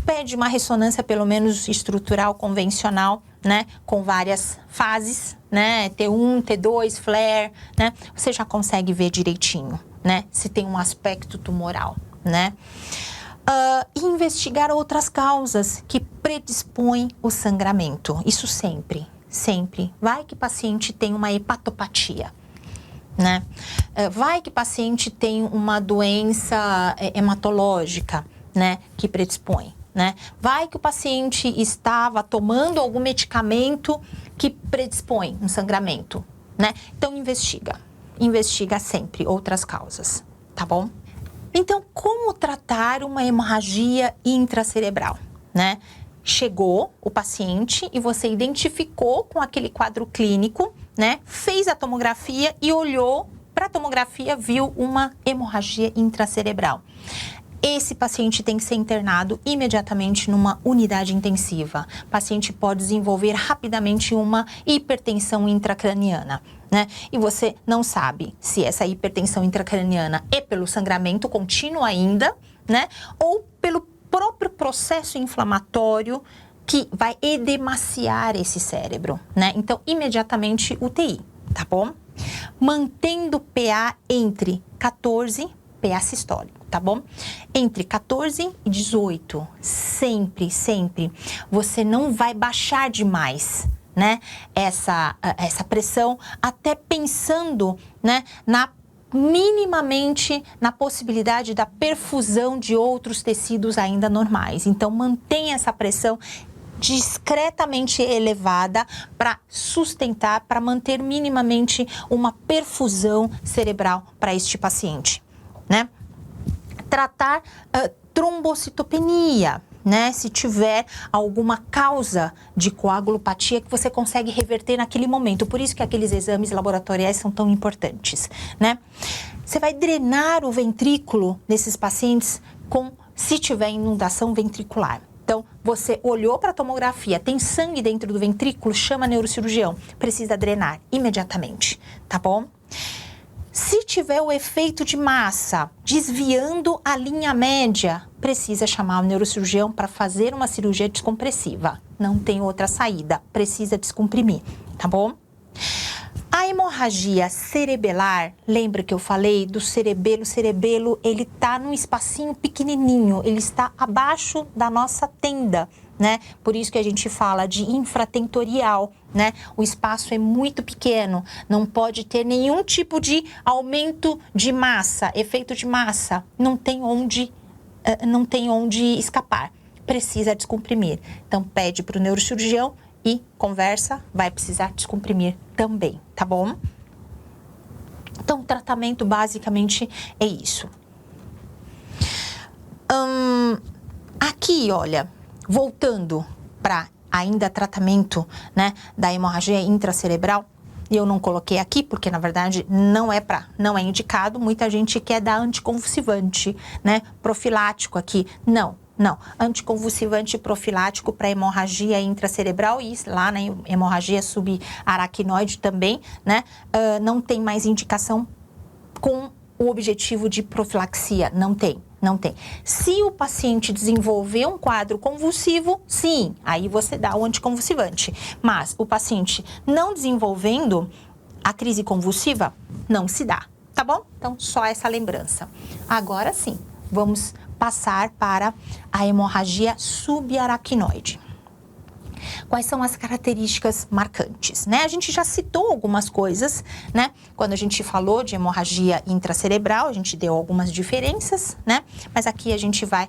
pede uma ressonância pelo menos estrutural convencional, né, com várias fases, né, T1, T2, flare, né? Você já consegue ver direitinho, né, se tem um aspecto tumoral, né? E investigar outras causas que predispõem o sangramento. Isso sempre. Vai que o paciente tem uma hepatopatia, né? Vai que o paciente tem uma doença hematológica, né, que predispõe, né? Vai que o paciente estava tomando algum medicamento que predispõe um sangramento, né? Então, investiga sempre outras causas, tá bom? Então, como tratar uma hemorragia intracerebral, né? Chegou o paciente e você identificou com aquele quadro clínico, né? Fez a tomografia e olhou para a tomografia, viu uma hemorragia intracerebral. Esse paciente tem que ser internado imediatamente numa unidade intensiva. O paciente pode desenvolver rapidamente uma hipertensão intracraniana, né? E você não sabe se essa hipertensão intracraniana é pelo sangramento contínuo ainda, né? Ou pelo próprio processo inflamatório que vai edemaciar esse cérebro, né? Então, imediatamente UTI, tá bom? Mantendo PA entre 14, PA sistólico, tá bom? Entre 14 e 18, sempre. Você não vai baixar demais, né, essa pressão, até pensando, né, minimamente na possibilidade da perfusão de outros tecidos ainda normais. Então, mantenha essa pressão discretamente elevada para sustentar, para manter minimamente uma perfusão cerebral para este paciente, né? Tratar trombocitopenia, né? Se tiver alguma causa de coagulopatia que você consegue reverter naquele momento. Por isso que aqueles exames laboratoriais são tão importantes, né? Você vai drenar o ventrículo desses pacientes se tiver inundação ventricular. Então, você olhou para a tomografia, tem sangue dentro do ventrículo, chama neurocirurgião, precisa drenar imediatamente, tá bom? Se tiver o efeito de massa desviando a linha média, precisa chamar o neurocirurgião para fazer uma cirurgia descompressiva. Não tem outra saída, precisa descomprimir, tá bom? A hemorragia cerebelar, lembra que eu falei do cerebelo? O cerebelo, ele tá num espacinho pequenininho, ele está abaixo da nossa tenda, né? Por isso que a gente fala de infratentorial, né? O espaço é muito pequeno, não pode ter nenhum tipo de aumento de massa, efeito de massa, não tem onde escapar, precisa descomprimir. Então, pede para o neurocirurgião e conversa, vai precisar descomprimir também, tá bom? Então, o tratamento basicamente é isso. Aqui, olha, voltando para ainda tratamento, né, da hemorragia intracerebral, e eu não coloquei aqui porque na verdade não é indicado. Muita gente quer dar anticonvulsivante, né, profilático aqui. Não, anticonvulsivante profilático para hemorragia intracerebral e lá na hemorragia subaracnoide também, né, não tem mais indicação com o objetivo de profilaxia, não tem. Se o paciente desenvolver um quadro convulsivo, sim, aí você dá o anticonvulsivante. Mas o paciente não desenvolvendo a crise convulsiva, não se dá, tá bom? Então, só essa lembrança. Agora sim, vamos passar para a hemorragia subaracnoide. Quais são as características marcantes, né? A gente já citou algumas coisas, né? Quando a gente falou de hemorragia intracerebral, a gente deu algumas diferenças, né? Mas aqui a gente vai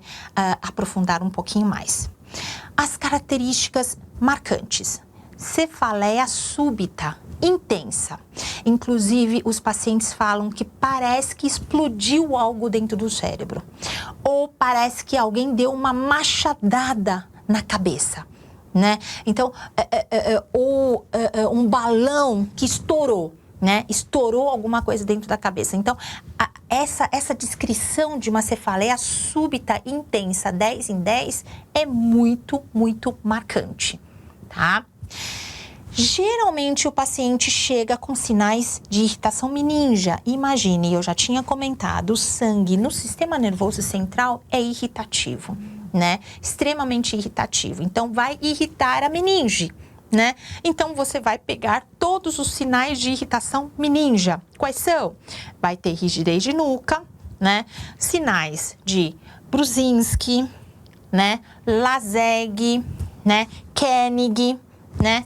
aprofundar um pouquinho mais. As características marcantes: cefaleia súbita, intensa. Inclusive, os pacientes falam que parece que explodiu algo dentro do cérebro. Ou parece que alguém deu uma machadada na cabeça, né? Então, um balão que estourou, né? Estourou alguma coisa dentro da cabeça. Então, essa descrição de uma cefaleia súbita intensa 10 em 10 é muito, muito marcante, tá? Geralmente o paciente chega com sinais de irritação meningia. Imagine, eu já tinha comentado, o sangue no sistema nervoso central é irritativo, né? Extremamente irritativo. Então, vai irritar a meninge, né? Então, você vai pegar todos os sinais de irritação meningia. Quais são? Vai ter rigidez de nuca, né? Sinais de Brusinski, né? Laseg, né? Koenig, né?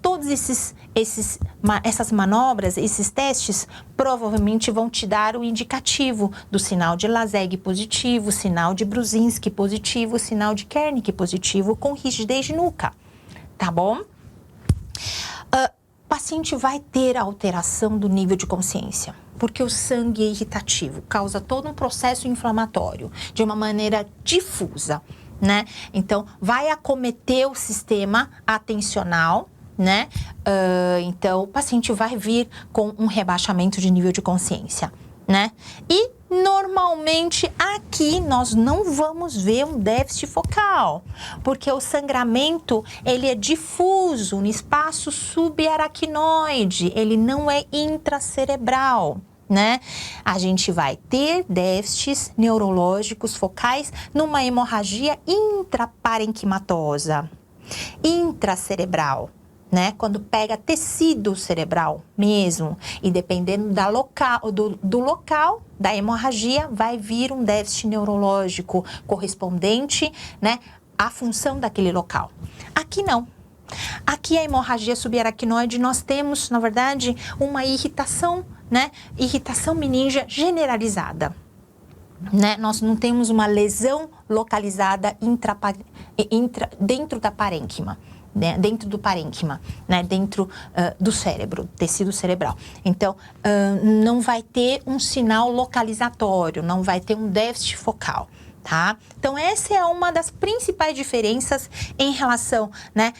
Todos essas manobras, esses testes, provavelmente vão te dar o indicativo do sinal de Laseg positivo, sinal de Brusinski positivo, sinal de Koenig positivo com rigidez de nuca, tá bom? O paciente vai ter alteração do nível de consciência, porque o sangue é irritativo, causa todo um processo inflamatório de uma maneira difusa, né? Então, vai acometer o sistema atencional, né? Então, o paciente vai vir com um rebaixamento de nível de consciência, né? E, normalmente, aqui nós não vamos ver um déficit focal, porque o sangramento, ele é difuso no espaço subaracnoide, ele não é intracerebral, né? A gente vai ter déficits neurológicos focais numa hemorragia intraparenquimatosa, intracerebral, né? Quando pega tecido cerebral mesmo, e dependendo do local da hemorragia, vai vir um déficit neurológico correspondente, né, à função daquele local. Aqui não. Aqui a hemorragia subaracnoide nós temos, na verdade, uma irritação, né? Irritação meningia generalizada, né? Nós não temos uma lesão localizada dentro da parênquima, né? Dentro do parênquima, né? Dentro do cérebro, tecido cerebral. Então, não vai ter um sinal localizatório, não vai ter um déficit focal, tá? Então, essa é uma das principais diferenças em relação, né,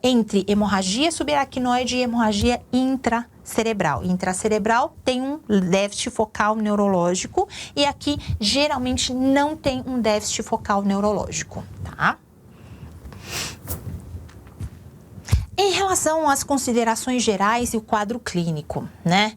entre hemorragia subaracnoide e hemorragia intracerebral. Intracerebral tem um déficit focal neurológico e aqui geralmente não tem um déficit focal neurológico, tá? Em relação às considerações gerais e o quadro clínico, né?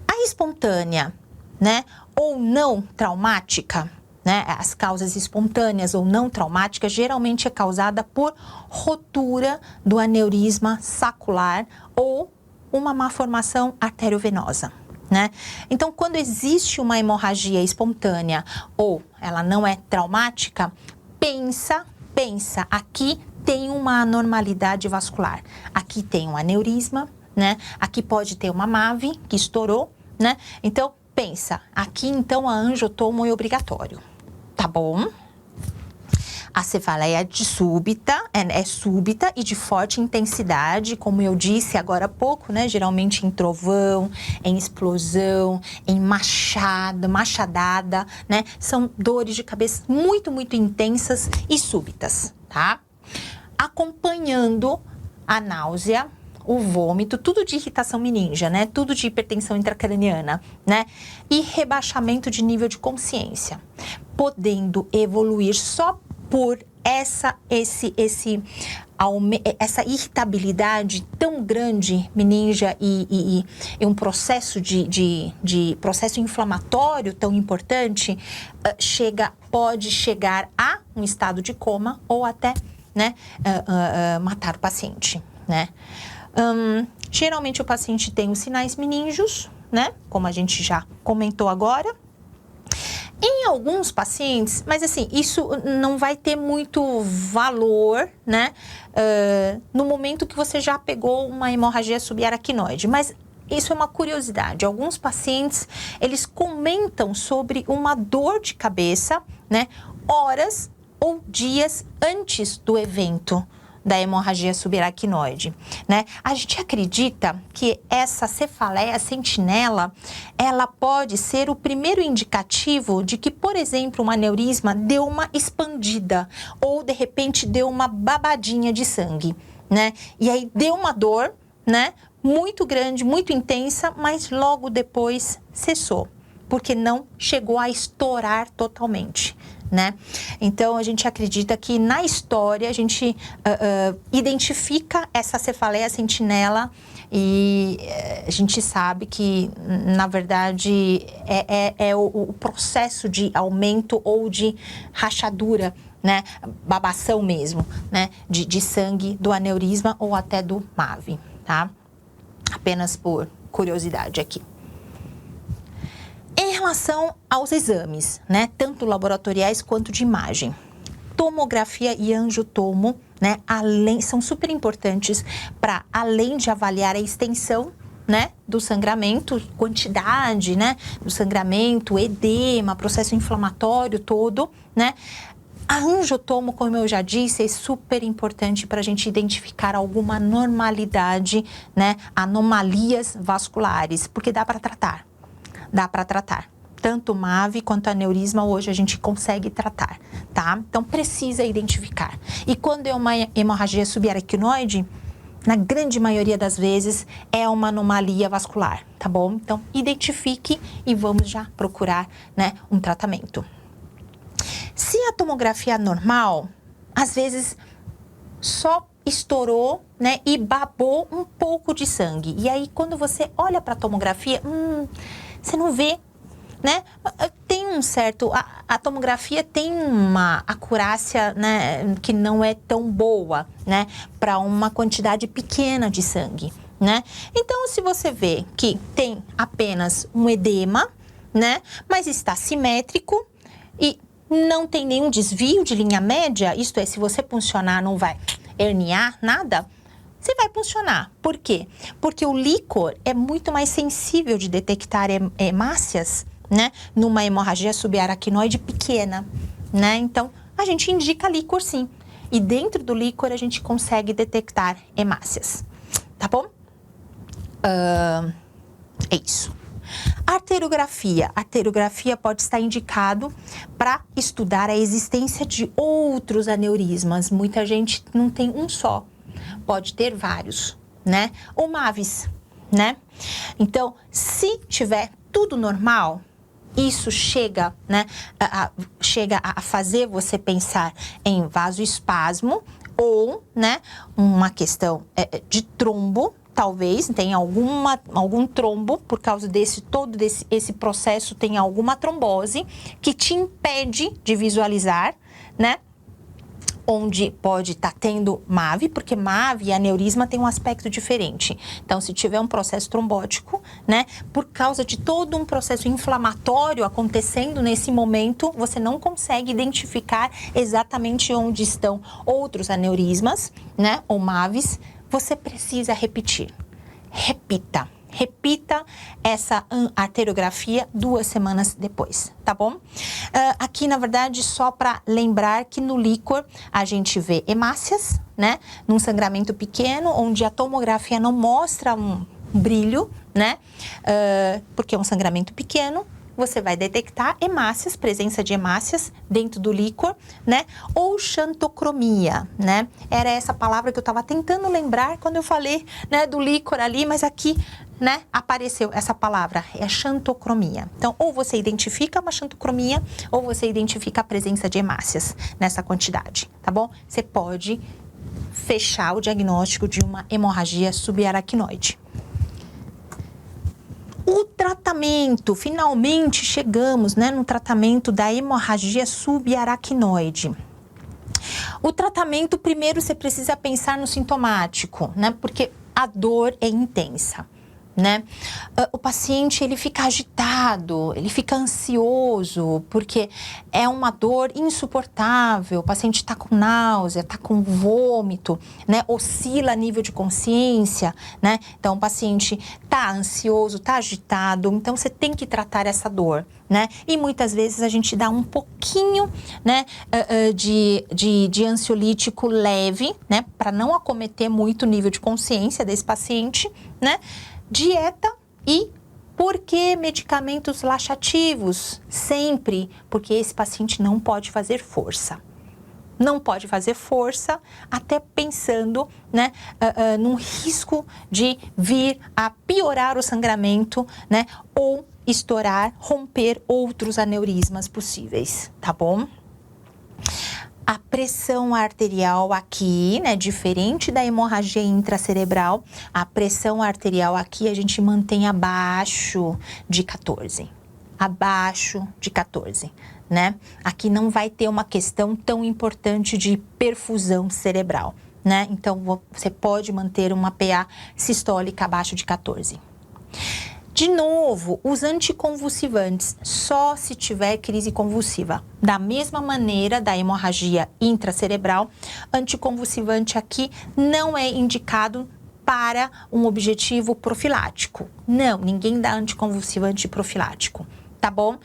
A espontânea, né, ou não traumática, né, as causas espontâneas ou não traumáticas geralmente é causada por rotura do aneurisma sacular ou uma malformação arteriovenosa, né? Então, quando existe uma hemorragia espontânea ou ela não é traumática, pensa, aqui tem uma anormalidade vascular, aqui tem um aneurisma, né? Aqui pode ter uma MAVE que estourou, né? Então, pensa, aqui então a angiotomo é obrigatório, tá bom? A cefaleia súbita é súbita e de forte intensidade, como eu disse agora há pouco, né? Geralmente em trovão, em explosão, em machadada, né? São dores de cabeça muito, muito intensas e súbitas, tá? Acompanhando a náusea, o vômito, tudo de irritação meningia, né? Tudo de hipertensão intracraniana, né? E rebaixamento de nível de consciência, podendo evoluir só por essa irritabilidade tão grande, meningia, e um processo de processo inflamatório tão importante, pode chegar a um estado de coma ou até, né, matar o paciente, né? Geralmente o paciente tem os sinais meníngeos, né? Como a gente já comentou agora. Em alguns pacientes, mas assim, isso não vai ter muito valor, né? No momento que você já pegou uma hemorragia subaracnoide, mas isso é uma curiosidade. Alguns pacientes, eles comentam sobre uma dor de cabeça, né? Horas ou dias antes do evento da hemorragia subaracnoide, né? A gente acredita que essa cefaleia sentinela, ela pode ser o primeiro indicativo de que, por exemplo, um aneurisma deu uma expandida ou, de repente, deu uma babadinha de sangue, né? E aí deu uma dor, né? Muito grande, muito intensa, mas logo depois cessou, porque não chegou a estourar totalmente, né? Então, a gente acredita que na história a gente identifica essa cefaleia sentinela e a gente sabe que, na verdade, é o processo de aumento ou de rachadura, né? Babação mesmo, né? De sangue do aneurisma ou até do MAVE, tá? Apenas por curiosidade aqui. Em relação aos exames, né, tanto laboratoriais quanto de imagem, tomografia e angiotomo, né, são super importantes para, além de avaliar a extensão, né, do sangramento, quantidade, né, do sangramento, edema, processo inflamatório todo, né. A angiotomo, como eu já disse, é super importante para a gente identificar alguma anormalidade, né, anomalias vasculares, porque dá para tratar. Tanto MAVE quanto aneurisma hoje a gente consegue tratar, tá? Então precisa identificar. E quando é uma hemorragia subaracnoide, na grande maioria das vezes é uma anomalia vascular, tá bom? Então identifique e vamos já procurar, né, um tratamento. Se a tomografia é normal, às vezes só estourou, né, e babou um pouco de sangue. E aí quando você olha para a tomografia, você não vê, né? Tem um certo... A tomografia tem uma acurácia, né, que não é tão boa, né? Para uma quantidade pequena de sangue, né? Então, se você vê que tem apenas um edema, né? Mas está simétrico e não tem nenhum desvio de linha média, isto é, se você puncionar não vai herniar nada, você vai puncionar. Por quê? Porque o líquor é muito mais sensível de detectar hemácias, né, numa hemorragia subaracnoide pequena, né? Então, a gente indica líquor sim. E dentro do líquor a gente consegue detectar hemácias, tá bom? É isso. Arteriografia. Arteriografia pode estar indicado para estudar a existência de outros aneurismas. Muita gente não tem um só, pode ter vários, né? Ou MAVs, né? Então, se tiver tudo normal, isso chega, né, chega a fazer você pensar em vasoespasmo ou, né, uma questão de trombo. Talvez tenha algum trombo, por causa esse processo, tem alguma trombose que te impede de visualizar, né? Onde pode estar tendo MAV, porque MAV e aneurisma tem um aspecto diferente. Então, se tiver um processo trombótico, né, por causa de todo um processo inflamatório acontecendo nesse momento, você não consegue identificar exatamente onde estão outros aneurismas, né, ou MAVs. Você precisa repetir. Repita essa arteriografia 2 semanas depois, tá bom? Aqui, na verdade, só para lembrar que no líquor a gente vê hemácias, né? Num sangramento pequeno, onde a tomografia não mostra um brilho, né? Porque é um sangramento pequeno. Você vai detectar hemácias, presença de hemácias dentro do líquor, né? Ou xantocromia, né? Era essa palavra que eu estava tentando lembrar quando eu falei, né, do líquor ali, mas aqui, né, apareceu essa palavra, é xantocromia. Então, ou você identifica uma xantocromia, ou você identifica a presença de hemácias nessa quantidade, tá bom? Você pode fechar o diagnóstico de uma hemorragia subaracnoide. O tratamento, finalmente chegamos, né, no tratamento da hemorragia subaracnoide. O tratamento, primeiro você precisa pensar no sintomático, né, porque a dor é intensa, né? O paciente, ele fica agitado, ele fica ansioso, porque é uma dor insuportável, o paciente está com náusea, está com vômito, né? Oscila a nível de consciência, né? Então, o paciente está ansioso, está agitado, então você tem que tratar essa dor, né? E muitas vezes a gente dá um pouquinho, né, de ansiolítico leve, né? Para não acometer muito o nível de consciência desse paciente, né? Dieta e por que medicamentos laxativos? Sempre, porque esse paciente não pode fazer força. Não pode fazer força, até pensando, né, num risco de vir a piorar o sangramento, né, ou estourar, romper outros aneurismas possíveis, tá bom? A pressão arterial aqui, né, diferente da hemorragia intracerebral, a pressão arterial aqui a gente mantém abaixo de 14. Abaixo de 14, né? Aqui não vai ter uma questão tão importante de perfusão cerebral, né? Então, você pode manter uma PA sistólica abaixo de 14. De novo, os anticonvulsivantes, só se tiver crise convulsiva. Da mesma maneira da hemorragia intracerebral, anticonvulsivante aqui não é indicado para um objetivo profilático. Não, ninguém dá anticonvulsivante profilático, tá bom?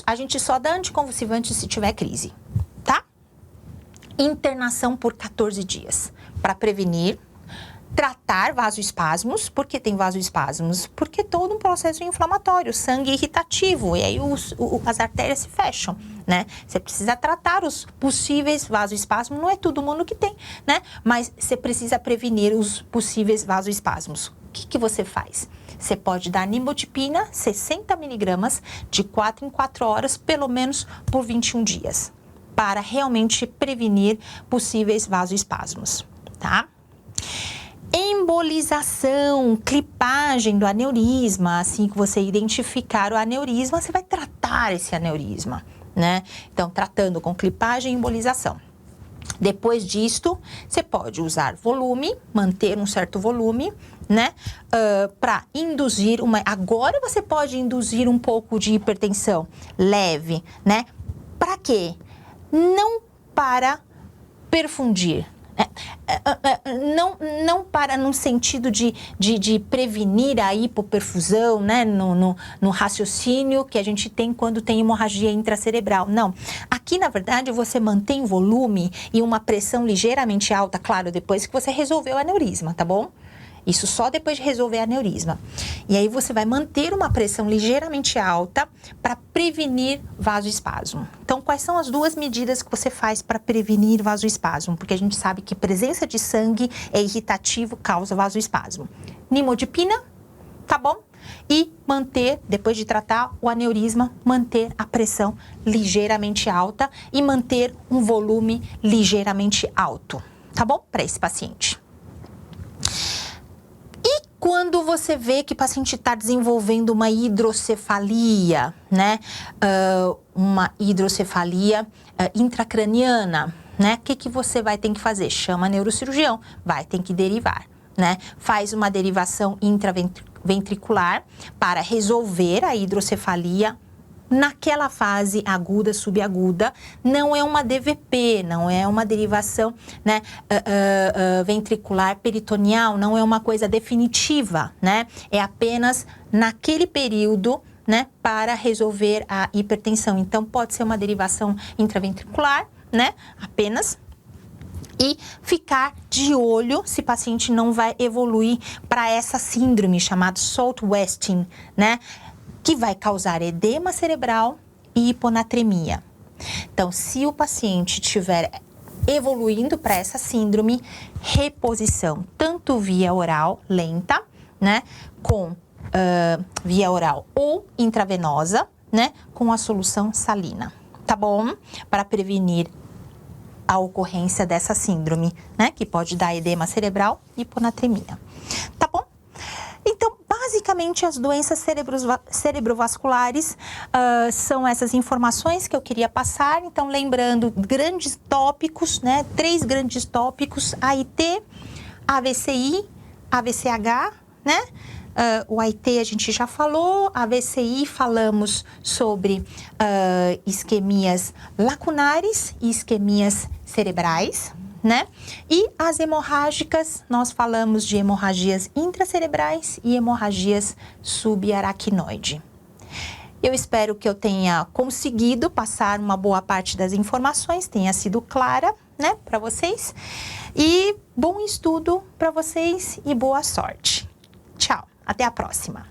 A gente só dá anticonvulsivante se tiver crise, tá? Internação por 14 dias, para prevenir. Tratar vasoespasmos. Por que tem vasoespasmos? Porque é todo um processo inflamatório, sangue irritativo, e aí as artérias se fecham, né? Você precisa tratar os possíveis vasoespasmos, não é todo mundo que tem, né? Mas você precisa prevenir os possíveis vasoespasmos. O que você faz? Você pode dar nimodipina, 60 miligramas, de 4 em 4 horas, pelo menos por 21 dias, para realmente prevenir possíveis vasoespasmos, tá? Embolização, clipagem do aneurisma. Assim que você identificar o aneurisma, você vai tratar esse aneurisma, né? Então, tratando com clipagem e embolização. Depois disto, você pode usar volume, manter um certo volume, né? Para induzir uma... Agora você pode induzir um pouco de hipertensão leve, né? Para quê? Não para perfundir. Não para no sentido de prevenir a hipoperfusão, né, no raciocínio que a gente tem quando tem hemorragia intracerebral. Não. Aqui, na verdade, você mantém volume e uma pressão ligeiramente alta, claro, depois que você resolveu o aneurisma, tá bom? Isso só depois de resolver a aneurisma. E aí você vai manter uma pressão ligeiramente alta para prevenir vasoespasmo. Então, quais são as duas medidas que você faz para prevenir vasoespasmo? Porque a gente sabe que presença de sangue é irritativo, causa vasoespasmo. Nimodipina, tá bom? E manter, depois de tratar o aneurisma, manter a pressão ligeiramente alta e manter um volume ligeiramente alto, tá bom? Para esse paciente. Quando você vê que o paciente está desenvolvendo uma hidrocefalia, né? Uma hidrocefalia intracraniana, né? O que você vai ter que fazer? Chama neurocirurgião, vai ter que derivar, né? Faz uma derivação intraventricular para resolver a hidrocefalia naquela fase aguda, subaguda. Não é uma DVP, não é uma derivação, né, ventricular peritoneal, não é uma coisa definitiva, né? É apenas naquele período, né, para resolver a hipertensão. Então, pode ser uma derivação intraventricular, né, apenas. E ficar de olho se o paciente não vai evoluir para essa síndrome chamada Salt-Westing, né? Que vai causar edema cerebral e hiponatremia. Então, se o paciente estiver evoluindo para essa síndrome, reposição, tanto via oral lenta, né, com via oral ou intravenosa, né, com a solução salina, tá bom? Para prevenir a ocorrência dessa síndrome, né, que pode dar edema cerebral e hiponatremia, tá bom? Então, basicamente, as doenças cerebrovasculares são essas informações que eu queria passar. Então, lembrando, grandes tópicos, né? 3 grandes tópicos: AIT, AVCI, AVCH, né? O AIT a gente já falou, AVCI falamos sobre isquemias lacunares e isquemias cerebrais, né? E as hemorrágicas, nós falamos de hemorragias intracerebrais e hemorragias subaracnoide. Eu espero que eu tenha conseguido passar uma boa parte das informações, tenha sido clara, né, para vocês. E bom estudo para vocês e boa sorte. Tchau, até a próxima.